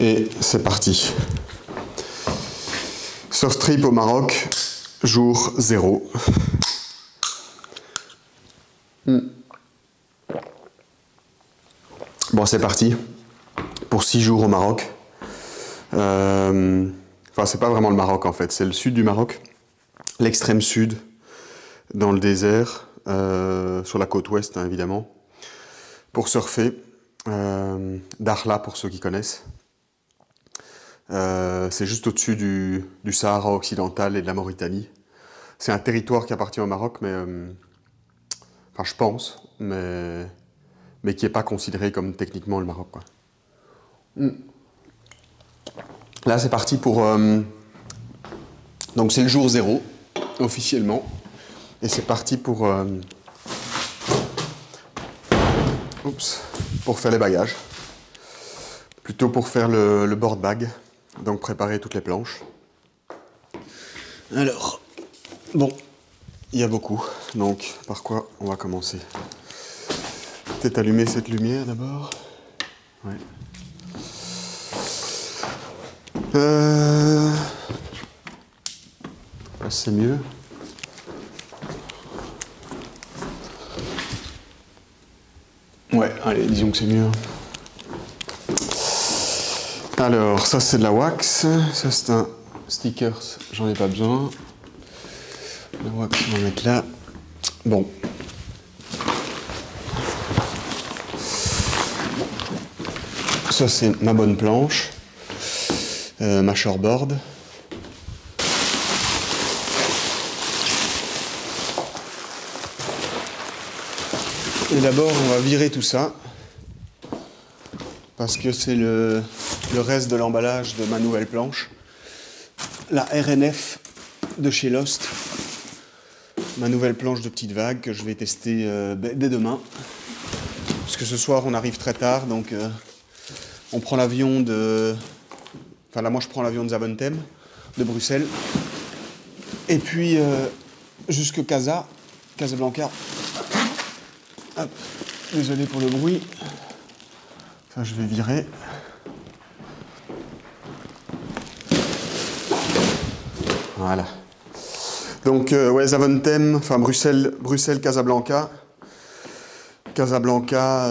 Et c'est parti. Surf trip au Maroc, jour 0. Bon, c'est parti pour 6 jours au Maroc. Enfin, c'est pas vraiment le Maroc en fait, c'est le sud du Maroc, l'extrême sud, dans le désert, sur la côte ouest hein, évidemment, pour surfer. Dakhla pour ceux qui connaissent. C'est juste au-dessus du Sahara occidental et de la Mauritanie. C'est un territoire qui appartient au Maroc, mais enfin je pense, mais qui n'est pas considéré comme techniquement le Maroc, quoi. Là c'est parti pour... donc c'est le jour 0, officiellement, et c'est parti pour... pour faire les bagages. Plutôt pour faire le board bag, donc préparer toutes les planches. Alors, bon, il y a beaucoup, donc par quoi on va commencer? Peut-être allumer cette lumière d'abord. Ouais. C'est mieux. Ouais, allez, disons que c'est mieux. Alors, ça c'est de la wax, ça c'est un stickers, j'en ai pas besoin. La wax, on va mettre là. Bon. Ça c'est ma bonne planche, ma shortboard. Et d'abord, on va virer tout ça, parce que c'est le reste de l'emballage de ma nouvelle planche. La RNF de chez Lost. Ma nouvelle planche de petite vague que je vais tester dès demain. Parce que ce soir, on arrive très tard, donc on prend l'avion de... Enfin là, moi, je prends l'avion de Zaventem, de Bruxelles. Et puis, jusque Casablanca. Hop, désolé pour le bruit. Ça, je vais virer. Voilà. Donc, ouais, Zaventem, enfin Bruxelles, Casablanca. Casablanca,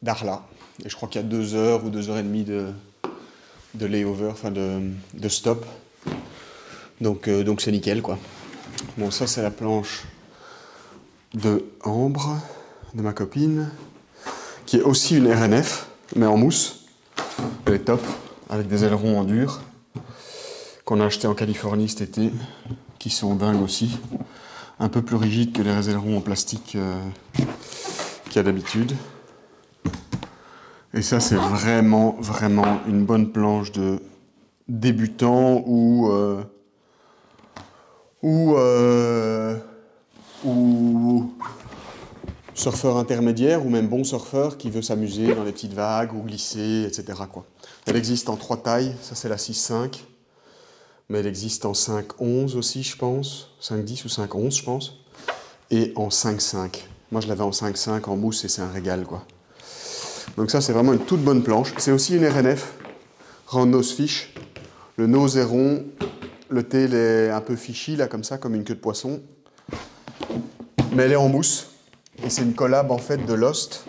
Dakhla. Et je crois qu'il y a 2 heures ou 2 heures et demie de layover, enfin de stop. Donc c'est nickel, quoi. Bon, ça, c'est la planche de Ambre, de ma copine, qui est aussi une RNF, mais en mousse. Elle est top, avec des ailerons en dur, qu'on a acheté en Californie cet été, qui sont dingues aussi. Un peu plus rigides que les ailerons en plastique qu'il y a d'habitude. Et ça, c'est vraiment, vraiment une bonne planche de débutant ou surfeur intermédiaire ou même bon surfeur qui veut s'amuser dans les petites vagues ou glisser, etc., quoi. Elle existe en 3 tailles, ça c'est la 6.5, mais elle existe en 5.11 aussi, je pense, 5.10 ou 5.11, je pense, et en 5.5. Moi je l'avais en 5.5 en mousse et c'est un régal, quoi. Donc ça c'est vraiment une toute bonne planche. C'est aussi une RNF, round nose fish. Le nose est rond, le tail est un peu fishy, là, comme ça, comme une queue de poisson. Mais elle est en mousse. Et c'est une collab, en fait, de Lost.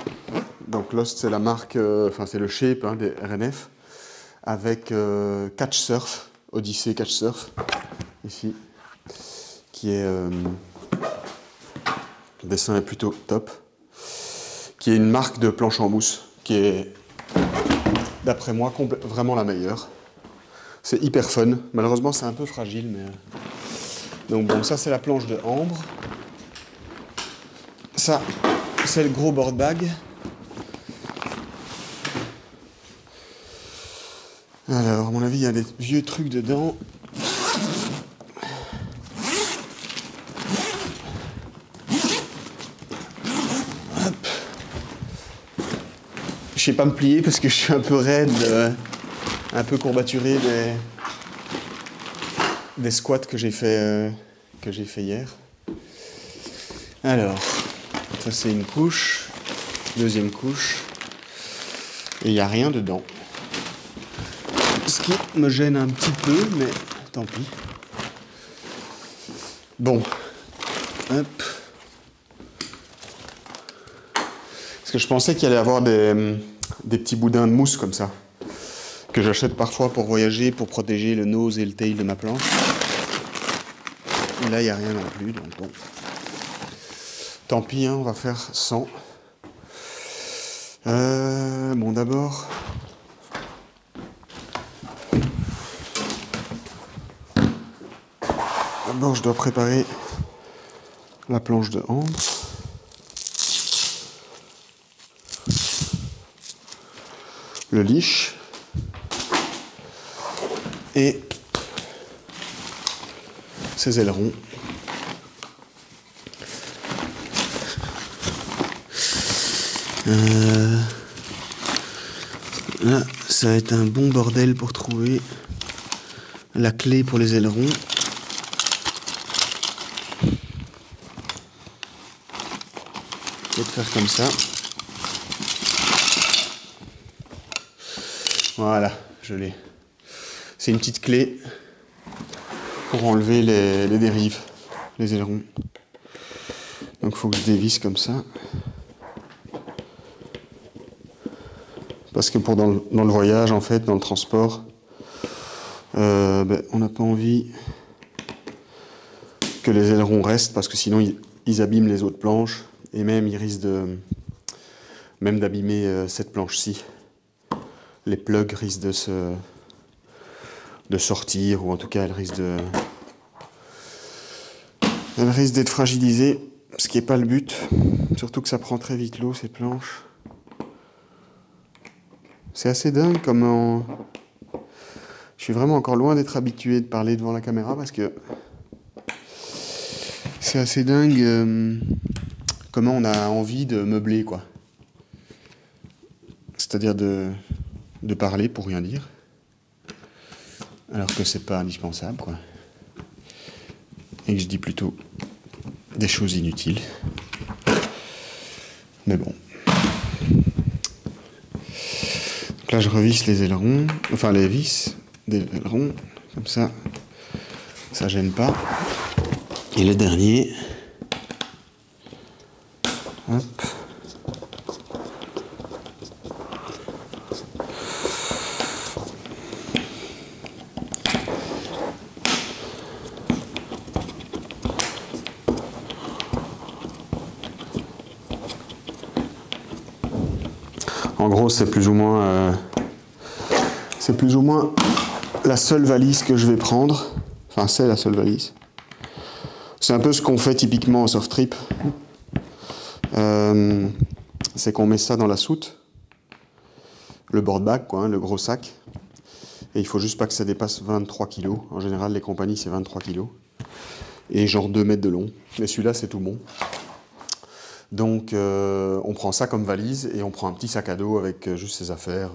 Donc Lost, c'est la marque, enfin, c'est le shape hein, des RNF. Avec Catch Surf, Odyssey Catch Surf, ici. Qui est... le dessin est plutôt top. Qui est une marque de planche en mousse. Qui est, d'après moi, vraiment la meilleure. C'est hyper fun. Malheureusement, c'est un peu fragile, mais... Donc bon, ça, c'est la planche de Ambre. Ça, c'est le gros board bag. Alors, à mon avis, il y a des vieux trucs dedans. Hop. Je sais pas me plier parce que je suis un peu raide, un peu courbaturé des squats que j'ai fait hier. Alors, ça c'est une couche, deuxième couche, et il n'y a rien dedans. qui me gêne un petit peu, mais tant pis. Bon, hop. Parce que je pensais qu'il allait y avoir des petits boudins de mousse comme ça, que j'achète parfois pour voyager, pour protéger le nose et le tail de ma planche. Et là, il n'y a rien non plus, donc bon. Tant pis, hein, on va faire sans. Bon, d'abord... D'abord, je dois préparer la planche de ambre. Le leash. Et ses ailerons. Là, ça va être un bon bordel pour trouver la clé pour les ailerons. Peut-être faire comme ça. Voilà, je l'ai. C'est une petite clé pour enlever les dérives, les ailerons. Donc il faut que je dévisse comme ça. Parce que dans le voyage, en fait, dans le transport, on n'a pas envie que les ailerons restent, parce que sinon ils abîment les autres planches, et même ils risquent même d'abîmer cette planche-ci. Les plugs risquent de sortir, ou en tout cas elles risquent d'être fragilisées, ce qui n'est pas le but. Surtout que ça prend très vite l'eau, ces planches. C'est assez dingue comment... Je suis vraiment encore loin d'être habitué de parler devant la caméra, parce que c'est assez dingue comment on a envie de meubler, quoi. C'est-à-dire de parler pour rien dire, alors que c'est pas indispensable, quoi. Et que je dis plutôt des choses inutiles. Mais bon. Donc là, je revisse les ailerons, enfin les vis des ailerons, comme ça, ça gêne pas. Et le dernier, hop. En gros, c'est plus ou moins la seule valise que je vais prendre. Enfin, c'est la seule valise. C'est un peu ce qu'on fait typiquement au soft trip. C'est qu'on met ça dans la soute, le board bag, quoi, hein, le gros sac. Et il faut juste pas que ça dépasse 23 kg. En général, les compagnies, c'est 23 kg. Et genre 2 mètres de long. Mais celui-là, c'est tout bon. Donc, on prend ça comme valise et on prend un petit sac à dos avec juste ses affaires,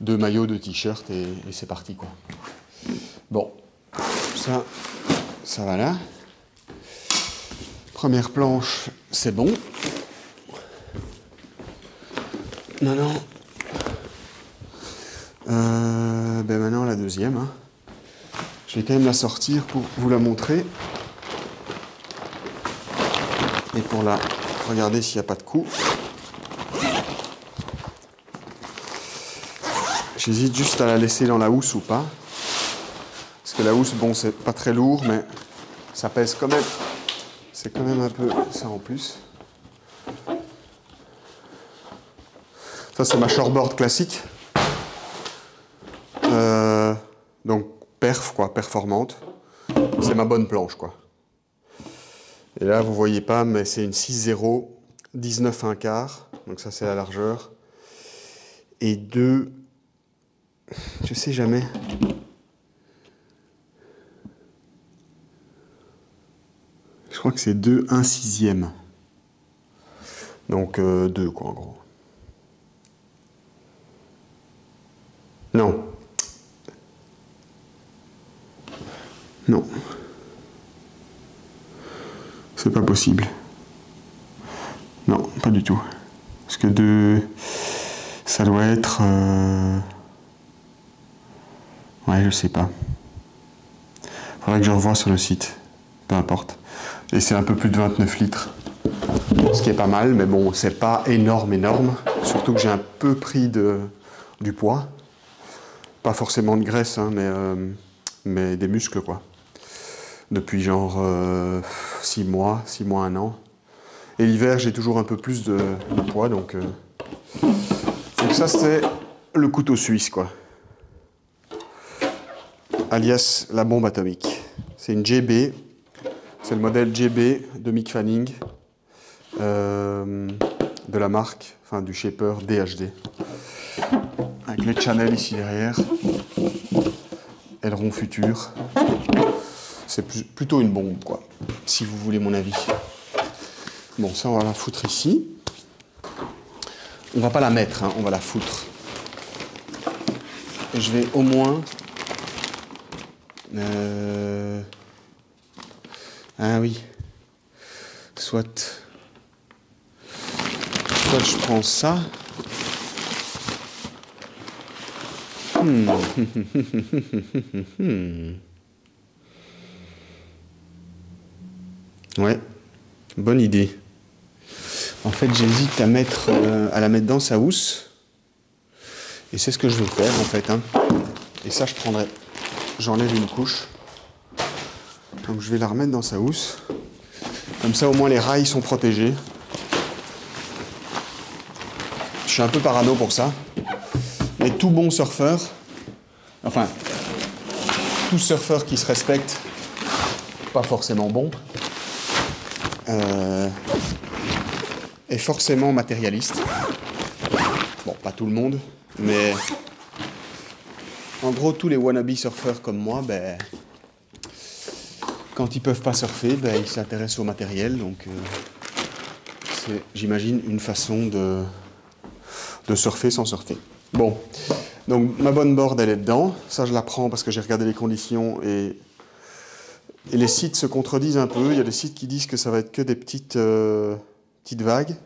2 maillots, 2 t-shirts et c'est parti, quoi. Bon, ça va là. Première planche, c'est bon. Maintenant, maintenant la deuxième. Hein. Je vais quand même la sortir pour vous la montrer. Et pour la regarder s'il n'y a pas de coup. J'hésite juste à la laisser dans la housse ou pas. Parce que la housse, bon, c'est pas très lourd, mais ça pèse quand même. C'est quand même un peu ça en plus. Ça, c'est ma shortboard classique. Donc, perf, quoi, performante. C'est ma bonne planche, quoi. Et là, vous voyez pas, mais c'est une 6-0, 19 1/4. Donc ça, c'est la largeur. Et 2... Je sais jamais. Je crois que c'est 2 1/6. Donc 2, quoi, en gros. Non. Non. C'est pas possible. Non, pas du tout. Parce que 2... Ça doit être... Ouais, je sais pas. Faudrait que je revoie sur le site. Peu importe. Et c'est un peu plus de 29 litres. Ce qui est pas mal, mais bon, c'est pas énorme. Surtout que j'ai un peu pris du poids. Pas forcément de graisse, hein, mais des muscles, quoi. Depuis genre 6 mois, 1 an. Et l'hiver, j'ai toujours un peu plus de poids, donc ça, c'est le couteau suisse, quoi. Alias la bombe atomique. C'est une GB, c'est le modèle GB de Mick Fanning, de la marque, enfin du shaper DHD. Avec les channels ici derrière, aileron futur. C'est plutôt une bombe, quoi, si vous voulez mon avis. Bon, ça, on va la foutre ici. On va pas la mettre, hein, on va la foutre. Et je vais au moins... Ah oui. Soit je prends ça. Ouais, bonne idée. En fait, j'hésite à la mettre dans sa housse. Et c'est ce que je veux faire, en fait. Hein. Et ça, j'enlève une couche. Donc, je vais la remettre dans sa housse. Comme ça, au moins, les rails sont protégés. Je suis un peu parano pour ça. Mais tout bon surfeur, enfin, tout surfeur qui se respecte, pas forcément bon, est forcément matérialiste. Bon, pas tout le monde, mais en gros, tous les wannabe surfeurs comme moi, ben, quand ils peuvent pas surfer, ben, ils s'intéressent au matériel. Donc, c'est, j'imagine, une façon de surfer sans surfer. Bon, donc ma bonne board, elle est dedans. Ça, je la prends parce que j'ai regardé les conditions et les sites se contredisent un peu. Il y a des sites qui disent que ça va être que des petites vagues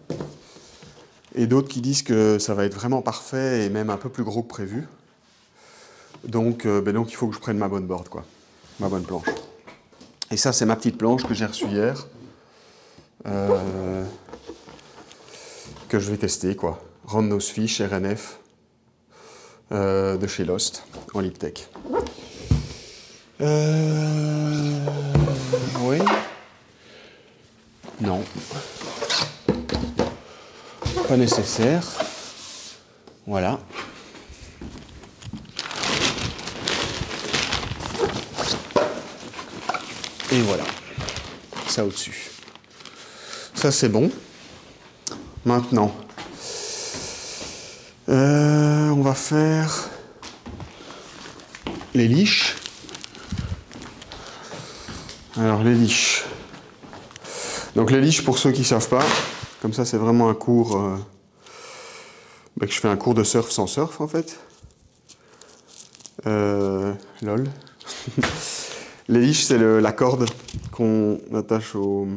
et d'autres qui disent que ça va être vraiment parfait et même un peu plus gros que prévu. Donc il faut que je prenne ma bonne board, quoi, ma bonne planche. Et ça, c'est ma petite planche que j'ai reçue hier, que je vais tester, quoi. Round Nose Fish RNF de chez Lost en Liptech. Oui. Non. Pas nécessaire. Voilà. Et voilà. Ça au-dessus. Ça, c'est bon. Maintenant, on va faire les liches. Alors, les liches. Donc, les liches, pour ceux qui ne savent pas, comme ça, c'est vraiment un cours... que je fais un cours de surf sans surf, en fait. Lol. Les liches, c'est la corde qu'on attache au...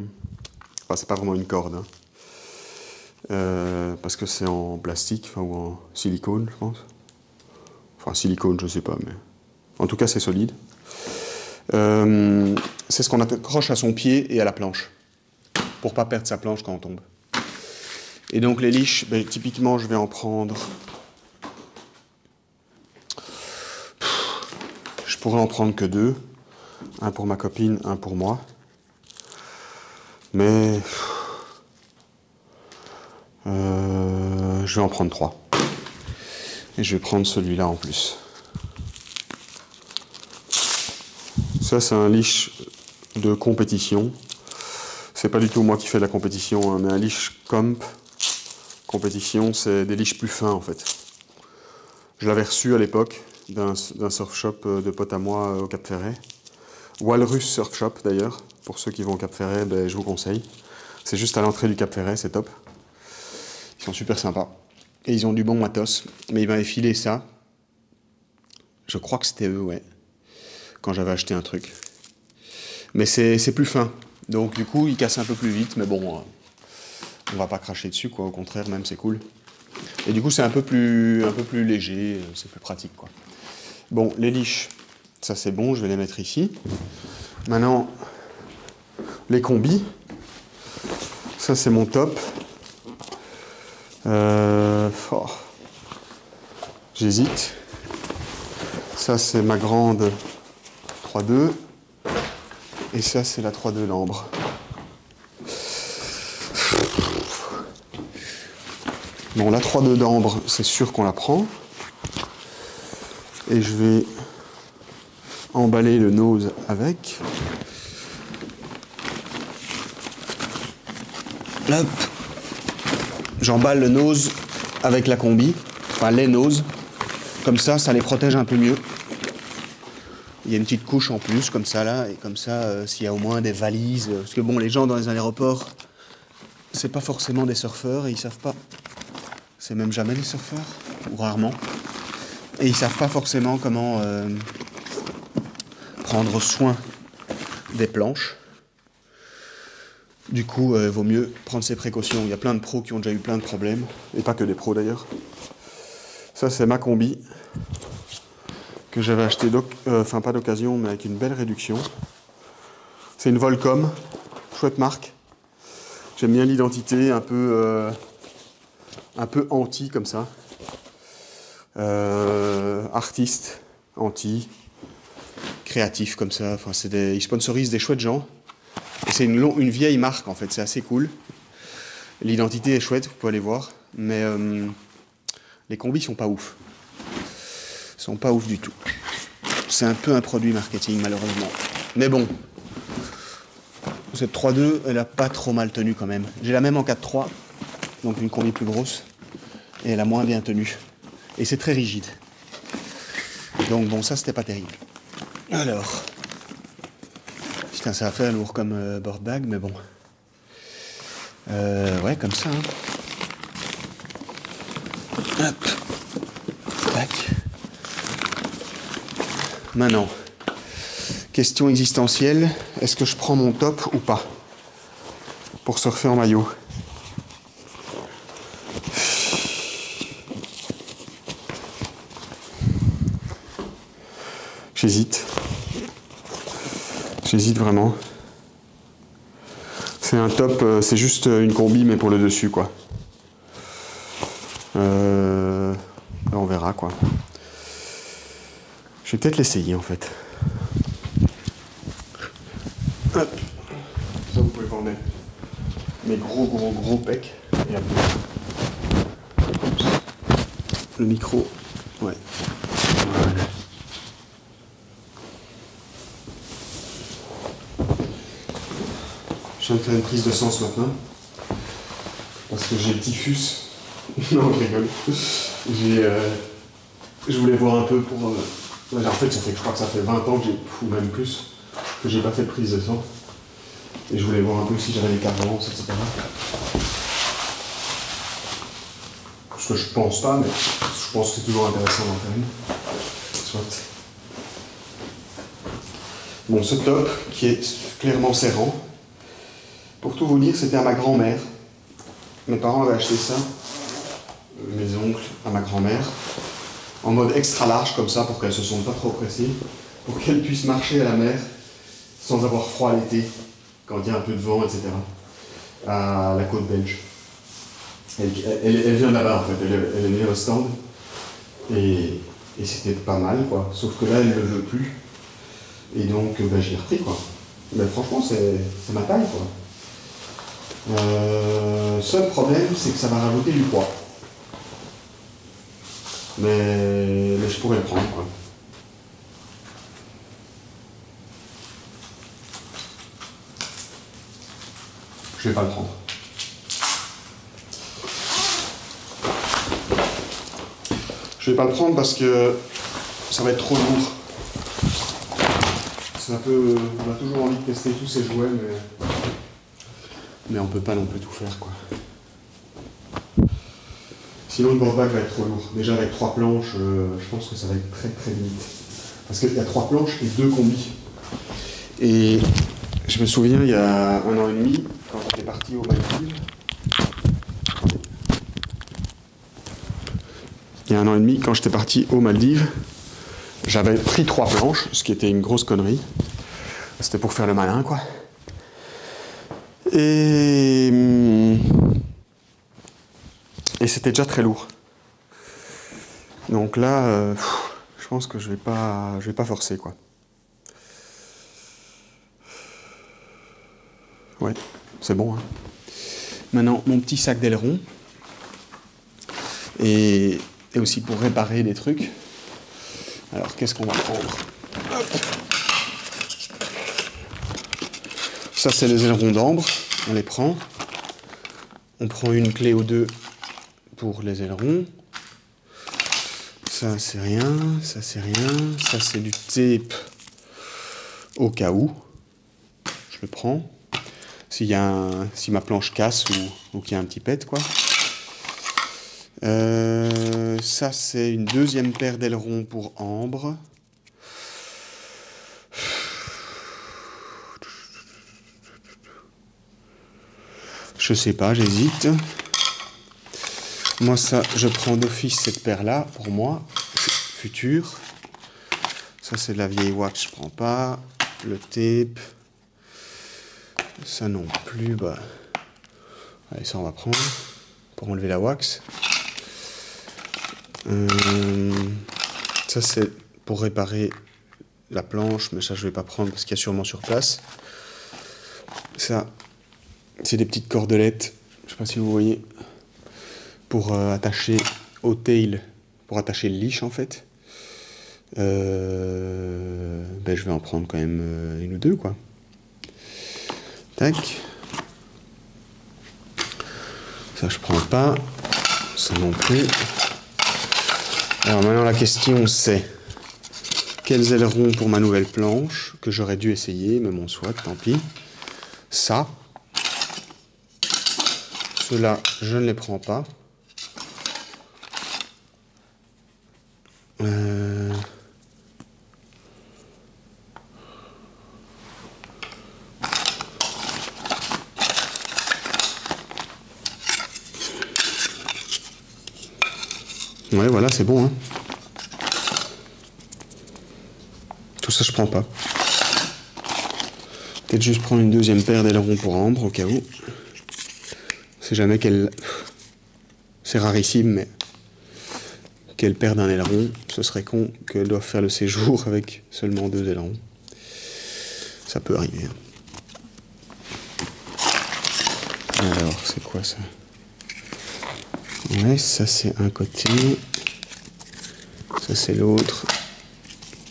Enfin, c'est pas vraiment une corde, hein. Parce que c'est en plastique, enfin, ou en silicone, je pense. Enfin, silicone, je sais pas, mais... En tout cas, c'est solide. C'est ce qu'on accroche à son pied et à la planche, pour pas perdre sa planche quand on tombe. Et donc, les liches, ben, typiquement, je vais en prendre... Je pourrais en prendre que 2. Un pour ma copine, un pour moi. Mais... je vais en prendre 3. Et je vais prendre celui-là en plus. Ça, c'est un leash de compétition. C'est pas du tout moi qui fais la compétition, hein, mais un leash comp compétition, c'est des leashs plus fins en fait. Je l'avais reçu à l'époque d'un surf shop de pote à moi au Cap Ferret. Walrus Surf Shop d'ailleurs. Pour ceux qui vont au Cap Ferret, ben, je vous conseille. C'est juste à l'entrée du Cap Ferret, c'est top. Ils sont super sympas. Et ils ont du bon matos. Mais ils m'avaient filé ça. Je crois que c'était eux, ouais. Quand j'avais acheté un truc. Mais c'est plus fin. Donc du coup, ils cassent un peu plus vite. Mais bon, on va pas cracher dessus, quoi. Au contraire, même, c'est cool. Et du coup, c'est un peu plus léger. C'est plus pratique, quoi. Bon, les liches, ça c'est bon, je vais les mettre ici. Maintenant, les combis. Ça c'est mon top. Oh. J'hésite. Ça c'est ma grande 3.2. Et ça c'est la 3.2 d'ambre. Bon, la 3.2 d'ambre, c'est sûr qu'on la prend. Et je vais emballer le nose avec. Hop. J'emballe le nose avec la combi, enfin les noses. Comme ça, ça les protège un peu mieux. Il y a une petite couche en plus, comme ça là, et comme ça, s'il y a au moins des valises. Parce que bon, les gens dans les aéroports, c'est pas forcément des surfeurs et ils savent pas. C'est même jamais des surfeurs, ou rarement. Et ils savent pas forcément comment prendre soin des planches. Du coup, il vaut mieux prendre ses précautions. Il y a plein de pros qui ont déjà eu plein de problèmes, et pas que des pros d'ailleurs. Ça, c'est ma combi, que j'avais acheté, enfin pas d'occasion, mais avec une belle réduction. C'est une Volcom, chouette marque. J'aime bien l'identité, un peu anti comme ça. Artiste, anti, créatif comme ça. Enfin, ils sponsorisent des chouettes gens. Et c'est une vieille marque en fait, c'est assez cool. L'identité est chouette, vous pouvez aller voir. Mais les combis sont pas ouf. Ils sont pas ouf du tout. C'est un peu un produit marketing malheureusement. Mais bon, cette 3.2, elle a pas trop mal tenu quand même. J'ai la même en 4.3, donc une combi plus grosse. Et elle a moins bien tenu. Et c'est très rigide. Donc bon, ça c'était pas terrible. Alors, putain, ça va faire lourd comme board bag, mais bon. Ouais, comme ça. Hein. Hop. Tac. Maintenant, question existentielle. Est-ce que je prends mon top ou pas pour surfer en maillot? J'hésite. J'hésite vraiment. C'est un top, c'est juste une combi, mais pour le dessus, quoi. Là, on verra, quoi. Je vais peut-être l'essayer, en fait. Hop. Ça, vous pouvez voir mes gros pecs. Et après, le micro, ouais. Voilà. Je viens de faire une prise de sang ce matin parce que j'ai le typhus. Non, je rigole. Je voulais voir un peu pour. En fait, je crois que ça fait 20 ans que ou même plus, que j'ai pas fait de prise de sang. Et je voulais voir un peu si j'avais des carences, etc. Parce que je pense pas, mais je pense que c'est toujours intéressant d'en faire une. Soit. Bon, ce top qui est clairement serrant. Pour tout vous dire, c'était à ma grand-mère. Mes parents avaient acheté ça, mes oncles, à ma grand-mère, en mode extra large comme ça, pour qu'elle se sente pas trop pressée, pour qu'elle puisse marcher à la mer sans avoir froid l'été, quand il y a un peu de vent, etc. À la côte belge. Elle vient là-bas en fait, elle est venue au stand, et c'était pas mal quoi, sauf que là elle ne le veut plus, et donc je l'ai repris quoi. Mais franchement c'est ma taille quoi. Seul problème, c'est que ça va rajouter du poids. Mais je pourrais le prendre, quoi. Je vais pas le prendre. Je vais pas le prendre parce que ça va être trop lourd. C'est un peu... On a toujours envie de tester tous ces jouets, mais on peut pas non plus tout faire, quoi. Sinon, le board-bag va être trop lourd. Déjà, avec 3 planches, je pense que ça va être très très limite. Parce qu'il y a 3 planches et 2 combis. Et je me souviens, il y a 1 an et demi, quand j'étais parti aux Maldives. Il y a 1 an et demi, quand j'étais parti aux Maldives, J'avais pris 3 planches, ce qui était une grosse connerie. C'était pour faire le malin, quoi. Et c'était déjà très lourd. Donc là, je pense que je vais pas forcer, quoi. Ouais, c'est bon, hein. Maintenant, mon petit sac d'aileron. Et aussi pour réparer des trucs. Alors, qu'est-ce qu'on va prendre? Hop. Ça, c'est les ailerons d'ambre. On les prend. On prend une clé ou deux pour les ailerons. Ça, c'est rien. Ça, c'est rien. Ça, c'est du tape au cas où. Je le prends. Si ma planche casse ou qu'il y a un petit pet, quoi. Ça, c'est une deuxième paire d'ailerons pour ambre. Je sais pas, j'hésite. Moi, ça, je prends d'office cette paire-là, pour moi, future. Ça, c'est de la vieille wax, je prends pas. Le tape. Ça non plus, bah... Allez, ça, on va prendre, pour enlever la wax. Ça, c'est pour réparer la planche, mais ça, je vais pas prendre, parce qu'il y a sûrement sur place. Ça... C'est des petites cordelettes, je sais pas si vous voyez, pour attacher au tail, pour attacher le leash en fait. Ben, je vais en prendre quand même une ou deux, quoi. Tac. Ça je prends pas, ça non plus. Alors maintenant la question c'est, quels ailerons pour ma nouvelle planche, que j'aurais dû essayer, mais bon soit, tant pis. Ça. Ceux-là, je ne les prends pas. Ouais, voilà, c'est bon, hein. Tout ça, je prends pas. Peut-être juste prendre une deuxième paire d'ailerons pour ambre, au cas où. C'est jamais qu'elle... C'est rarissime, mais... qu'elle perde un aileron, ce serait con qu'elle doive faire le séjour avec seulement 2 ailerons. Ça peut arriver. Alors, c'est quoi ça? Ouais, ça c'est un côté. Ça c'est l'autre.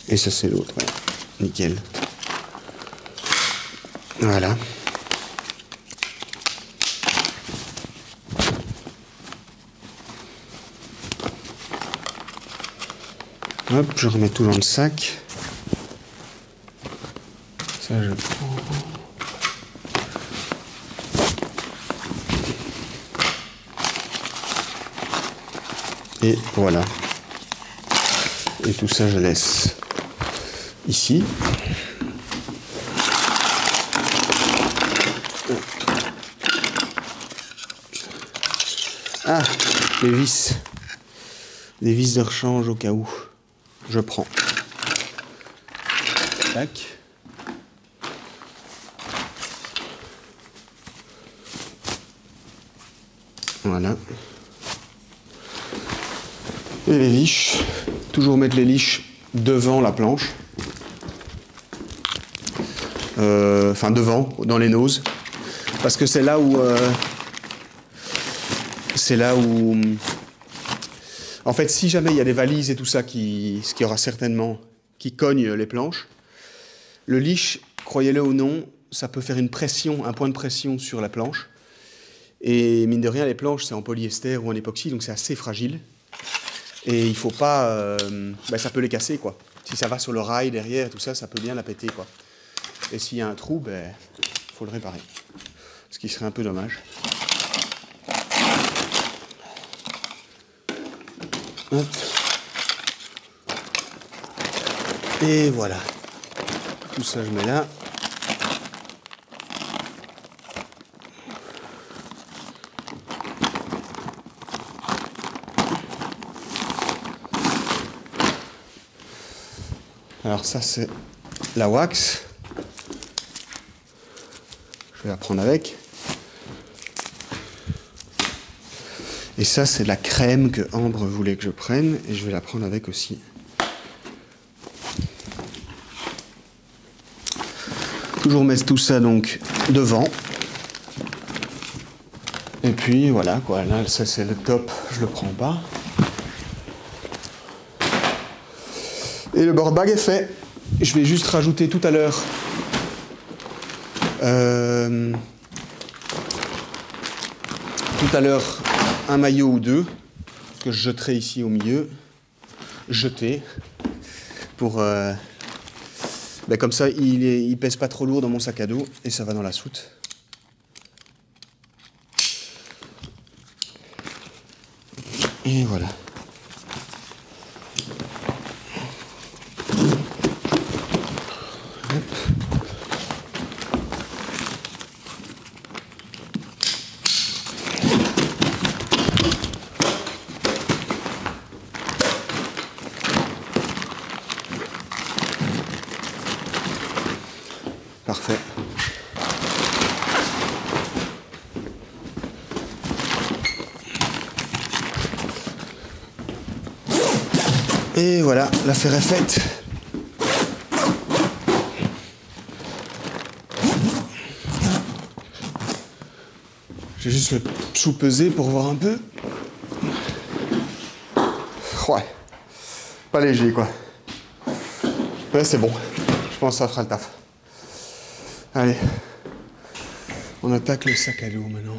Et ça c'est l'autre, ouais. Nickel. Voilà. Hop, je remets tout dans le sac. Ça, je prends. Et voilà. Et tout ça, je laisse ici. Ah, les vis. Les vis de rechange au cas où. Je prends. Tac. Voilà. Et les liches. Toujours mettre les liches devant la planche. Enfin devant, dans les noses. Parce que c'est là où... En fait, si jamais il y a des valises et tout ça, ce qui y aura certainement, qui cognent les planches, le leash, croyez-le ou non, ça peut faire une pression, un point de pression sur la planche. Et mine de rien, les planches, c'est en polyester ou en époxy, donc c'est assez fragile. Et il faut pas... ça peut les casser, quoi. Si ça va sur le rail derrière, tout ça, ça peut bien la péter, quoi. Et s'il y a un trou, faut le réparer. Ce qui serait un peu dommage. Hop. Et voilà. Tout ça, je mets là. Alors ça c'est la wax. Je vais la prendre avec. Et ça c'est la crème que Ambre voulait que je prenne et je vais la prendre avec aussi. Toujours mettre tout ça donc devant. Et puis voilà quoi, là ça c'est le top, je le prends pas. Et le board bag est fait. Je vais juste rajouter tout à l'heure un maillot ou deux que je jetterai ici au milieu. Jeter pour comme ça il pèse pas trop lourd dans mon sac à dos et ça va dans la soute. Et voilà. Parfait. Et voilà, l'affaire est faite. J'ai juste le sous-pesé pour voir un peu. Ouais, pas léger quoi. Ouais, c'est bon. Je pense que ça fera le taf. Allez, on attaque le sac à dos maintenant.